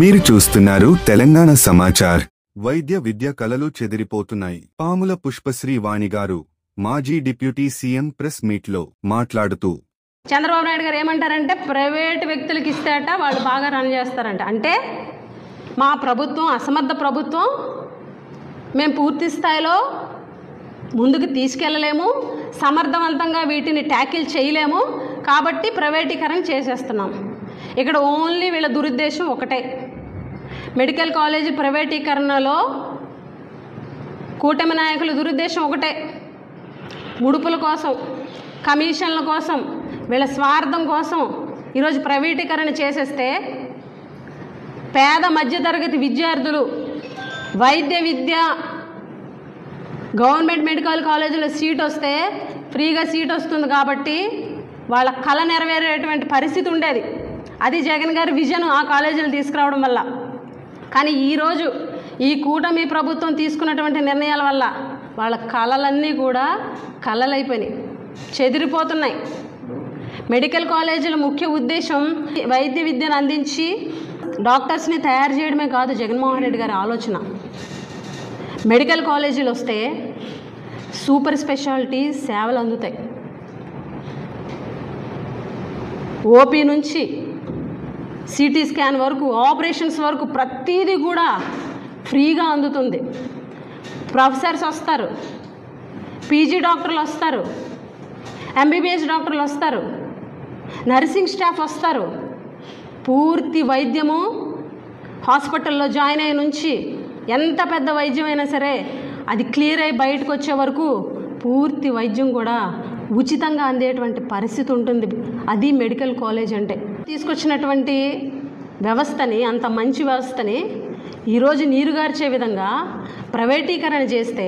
మీరు చూస్తున్నారు తెలంగాణ సమాచార్. వైద్య విద్య కళలు చెదిరిపోతున్నాయి. పాముల పుష్పశ్రీ వాణి గారు మాజీ డిప్యూటీ సీఎం ప్రెస్ మీట్ లో మాట్లాడుతూ, చంద్రబాబు నాయుడు గారు ఏమంటారంటే ప్రైవేట్ వ్యక్తులకు ఇస్తేట వాళ్ళు బాగా రన్ చేస్తారంట. అంటే మా ప్రభుత్వం అసమర్థ ప్రభుత్వం, మేము పూర్తి స్థాయిలో ముందుకు తీసుకెళ్ళలేము, సమర్థవంతంగా వీటిని ట్యాకిల్ చేయలేము, కాబట్టి ప్రైవేటీకరణ చేసేస్తున్నాం. ఇక్కడ ఓన్లీ వీళ్ళ దురుద్దేశం ఒకటే, మెడికల్ కాలేజీ ప్రైవేటీకరణలో కూటమి నాయకుల దురుద్దేశం ఒకటే, ముడుపుల కోసం, కమిషన్ల కోసం, వీళ్ళ స్వార్థం కోసం ఈరోజు ప్రైవేటీకరణ చేసేస్తే పేద మధ్యతరగతి విద్యార్థులు వైద్య విద్య గవర్నమెంట్ మెడికల్ కాలేజీలో సీట్ వస్తే ఫ్రీగా సీట్ వస్తుంది కాబట్టి వాళ్ళ కళ నెరవేరేటువంటి పరిస్థితి ఉండేది. అది జగన్ గారి విజన్, ఆ కాలేజీలు తీసుకురావడం వల్ల. కానీ ఈరోజు ఈ కూటమి ప్రభుత్వం తీసుకున్నటువంటి నిర్ణయాల వల్ల వాళ్ళ కళలన్నీ కూడా కళలైపోయినాయి, చెదిరిపోతున్నాయి. మెడికల్ కాలేజీల ముఖ్య ఉద్దేశం వైద్య విద్యను అందించి డాక్టర్స్ని తయారు చేయడమే కాదు జగన్మోహన్ రెడ్డి గారి ఆలోచన. మెడికల్ కాలేజీలు వస్తే సూపర్ స్పెషాలిటీ సేవలు అందుతాయి. ఓపీ నుంచి సిటీ స్కాన్ వరకు, ఆపరేషన్స్ వరకు ప్రతిదీ కూడా ఫ్రీగా అందుతుంది. ప్రొఫెసర్స్ వస్తారు, పీజీ డాక్టర్లు వస్తారు, ఎంబీబీఎస్ డాక్టర్లు వస్తారు, నర్సింగ్ స్టాఫ్ వస్తారు. పూర్తి వైద్యము హాస్పిటల్లో జాయిన్ అయ్యే నుంచి ఎంత పెద్ద వైద్యమైనా సరే అది క్లియర్ అయ్యి బయటకు వచ్చే వరకు పూర్తి వైద్యం కూడా ఉచితంగా అందేటువంటి పరిస్థితి ఉంటుంది. అది మెడికల్ కాలేజ్ అంటే. తీసుకొచ్చినటువంటి వ్యవస్థని, అంత మంచి వ్యవస్థని ఈరోజు నీరుగార్చే విధంగా ప్రైవేటీకరణ చేస్తే,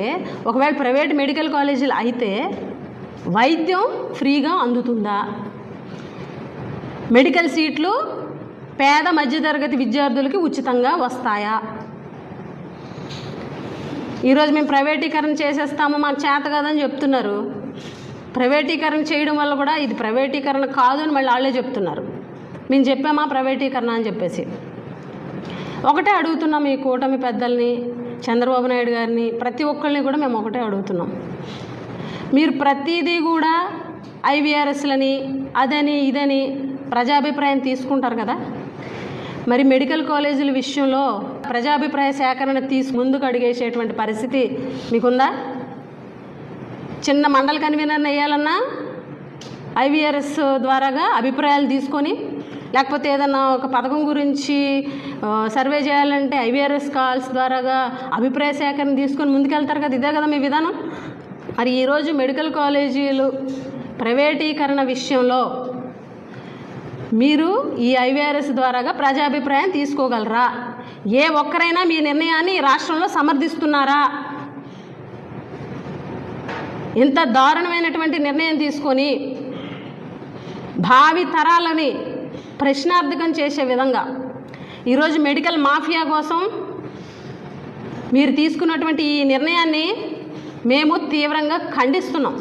ఒకవేళ ప్రైవేట్ మెడికల్ కాలేజీలు అయితే వైద్యం ఫ్రీగా అందుతుందా? మెడికల్ సీట్లు పేద మధ్యతరగతి విద్యార్థులకి ఉచితంగా వస్తాయా? ఈరోజు మేము ప్రైవేటీకరణ చేసేస్తాము, మాకు చేత కాదని చెప్తున్నారు. ప్రైవేటీకరణ చేయడం వల్ల కూడా ఇది ప్రైవేటీకరణ కాదు అని మళ్ళీ వాళ్ళే చెప్తున్నారు. మేము చెప్పామా ప్రైవేటీకరణ అని చెప్పేసి. ఒకటే అడుగుతున్నాం ఈ కూటమి పెద్దల్ని, చంద్రబాబు నాయుడు గారిని, ప్రతి ఒక్కరిని కూడా మేము ఒకటే అడుగుతున్నాం. మీరు ప్రతిదీ కూడా ఐవీఆర్ఎస్లని అదని ఇదని ప్రజాభిప్రాయం తీసుకుంటారు కదా, మరి మెడికల్ కాలేజీల విషయంలో ప్రజాభిప్రాయ సేకరణ ముందుకు అడిగేసేటువంటి పరిస్థితి మీకుందా? చిన్న మండల కన్వీనర్ని వేయాలన్నా ఐవీఆర్ఎస్ ద్వారాగా అభిప్రాయాలు తీసుకొని, లేకపోతే ఏదన్నా ఒక పథకం గురించి సర్వే చేయాలంటే ఐవీఆర్ఎస్ కాల్స్ ద్వారాగా అభిప్రాయ సేకరణ తీసుకొని ముందుకెళ్తారు కదా. ఇదే కదా మీ విధానం. మరి ఈరోజు మెడికల్ కాలేజీలు ప్రైవేటీకరణ విషయంలో మీరు ఈ ఐవీఆర్ఎస్ ద్వారాగా ప్రజాభిప్రాయం తీసుకోగలరా? ఏ ఒక్కరైనా మీ నిర్ణయాన్ని రాష్ట్రంలో సమర్థిస్తున్నారా? ఇంత దారుణమైనటువంటి నిర్ణయం తీసుకొని భావి తరాలని ప్రశ్నార్థకం చేసే విధంగా ఈరోజు మెడికల్ మాఫియా కోసం మీరు తీసుకున్నటువంటి ఈ నిర్ణయాన్ని మేము తీవ్రంగా ఖండిస్తున్నాం.